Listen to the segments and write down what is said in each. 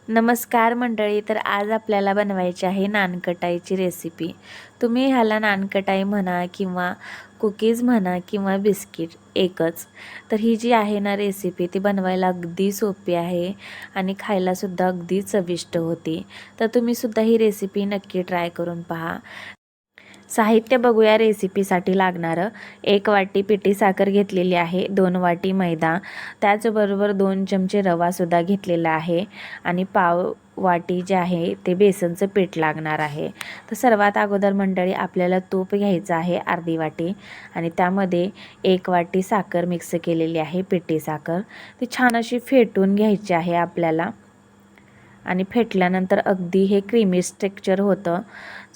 नमस्कार मंडळी. तर आज आपल्याला बनवायची आहे नानकटाईची रेसिपी. तुम्ही ह्याला नानकटाई म्हणा किंवा कुकीज म्हणा किंवा बिस्किट एकच. तर ही जी आहे ना रेसिपी ती बनवायला अगदी सोपी आहे आणि खायलासुद्धा अगदी चविष्ट होती. तर तुम्हीसुद्धा ही रेसिपी नक्की ट्राय करून पहा. साहित्य बघूया रेसिपीसाठी लागणारं. 1 वाटी पिठी साखर घेतलेली आहे, 2 वाटी मैदा, त्याचबरोबर 2 चमचे रवासुद्धा घेतलेला आहे आणि पाव वाटी जे आहे ते बेसनचं पीठ लागणार आहे. तर सर्वात अगोदर मंडळी आपल्याला तूप घ्यायचं आहे अर्धी वाटी आणि त्यामध्ये 1 वाटी साखर मिक्स केलेली आहे, पिठी साखर. ती छान अशी फेटून घ्यायची आहे आपल्याला आणि फेटल्यानंतर अगदी हे क्रीमी स्ट्रक्चर होतं.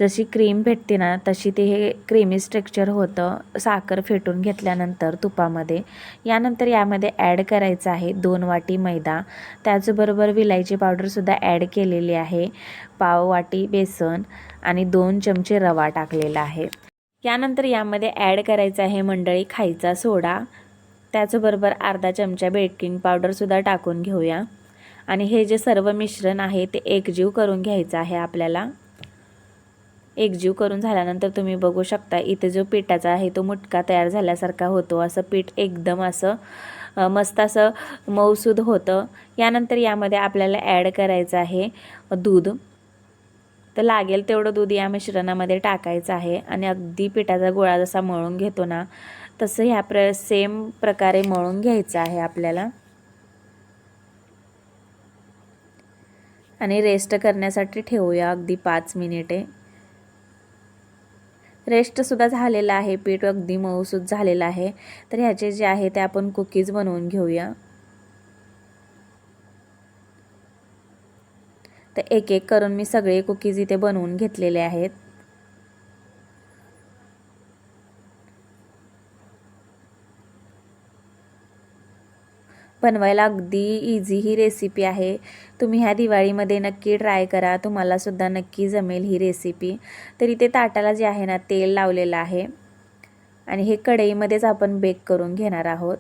जशी क्रीम भेटते ना तशी ते हे क्रीमी स्ट्रक्चर होतं साखर फेटून घेतल्यानंतर तुपामध्ये. यानंतर यामध्ये ॲड करायचं आहे 2 वाटी मैदा, त्याचबरोबर विलायची पावडरसुद्धा ॲड केलेली आहे, पाव वाटी बेसन आणि 2 चमचे रवा टाकलेला आहे. यानंतर यामध्ये ॲड करायचं आहे मंडळी खायचा सोडा, त्याचबरोबर अर्धा चमचा बेकिंग पावडरसुद्धा टाकून घेऊया आणि हे जे सर्व मिश्रण आहे ते एकजीव करून घ्यायचं आहे आपल्याला. एकजीव करून झाल्यानंतर तुम्ही बघू शकता इथे जो पिठाचा आहे तो मुटका तयार झाल्यासारखा होतो. असं पीठ एकदम असं मस्त असं मऊसूद होतं. यानंतर यामध्ये आपल्याला ॲड करायचं आहे दूध. तर लागेल तेवढं दूध या मिश्रणामध्ये टाकायचं आहे आणि अगदी पिठाचा गोळा जसा मळून घेतो ना तसं ह्या सेम प्रकारे मळून घ्यायचं आहे आपल्याला आणि रेस्ट करण्यासाठी ठेवूया अगदी 5 मिनिटे. रेस्टसुद्धा झालेला आहे, पीठ अगदी मऊसूद झालेलं आहे. तर ह्याचे जे आहे ते आपण कुकीज बनवून घेऊया. तर एक एक करून मी सगळे कुकीज इथे बनवून घेतलेले आहेत. बनवायला अगदी इझी ही रेसिपी आहे. तुम्ही ह्या दिवाळीमध्ये नक्की ट्राय करा, तुम्हालासुद्धा नक्की जमेल ही रेसिपी. तर इथे ताटाला जे आहे ना तेल लावलेलं आहे आणि हे कढईमध्येच आपण बेक करून घेणार आहोत.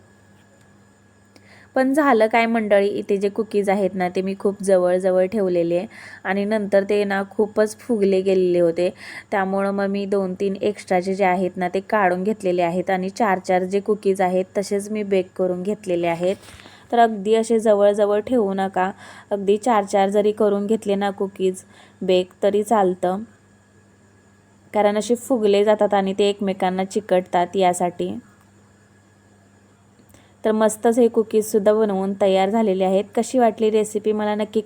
पण झालं काय मंडळी, इथे जे कुकीज आहेत ना ते मी खूप जवळ ठेवलेले आणि नंतर ते ना खूपच फुगले गेलेले होते. त्यामुळं मग मी 2-3 एक्स्ट्राचे जे आहेत ना ते काढून घेतलेले आहेत आणि 4-4 जे कुकीज आहेत तसेच मी बेक करून घेतलेले आहेत. तर अगदी असे जवळ ठेवू नका. अगदी 4-4 जरी करून घेतले ना कुकीज बेक तरी चालतं, कारण असे फुगले जातात आणि ते एकमेकांना चिकटतात यासाठी. तर मस्तच हे कुकीजसुद्धा बनवून तयार झालेले आहेत. कशी वाटली रेसिपी मला नक्की